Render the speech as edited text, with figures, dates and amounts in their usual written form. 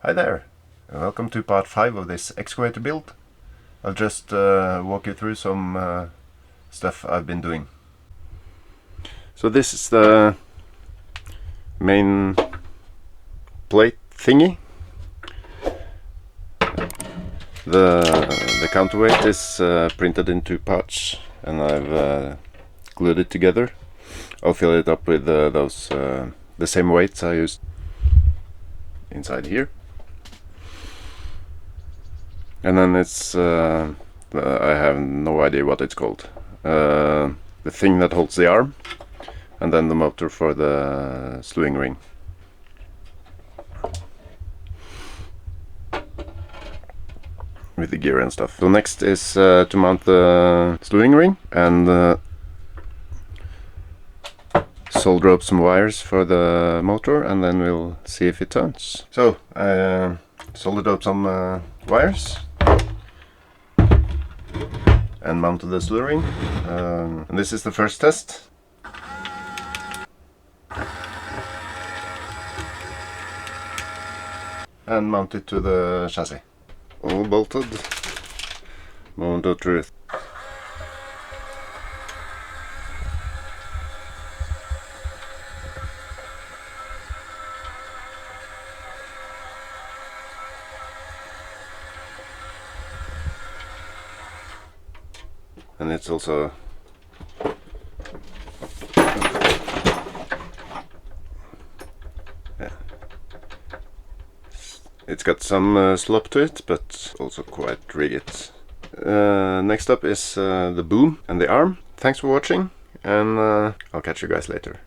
Hi there, and welcome to part 5 of this excavator build. I'll just walk you through some stuff I've been doing. So this is the main plate thingy. The counterweight is printed in 2 parts, and I've glued it together. I'll fill it up with those the same weights I used inside here. And then it's I have no idea what it's called. The thing that holds the arm, and then the motor for the slewing ring. With the gear and stuff. So next is to mount the slewing ring and solder up some wires for the motor, and then we'll see if it turns. So I soldered up some wires and mounted the slewing ring. And this is the first test. And mount it to the chassis. All bolted. Moment of truth. And it's also it's got some slop to it, but also quite rigid. Next up is the boom and the arm. Thanks for watching, and I'll catch you guys later.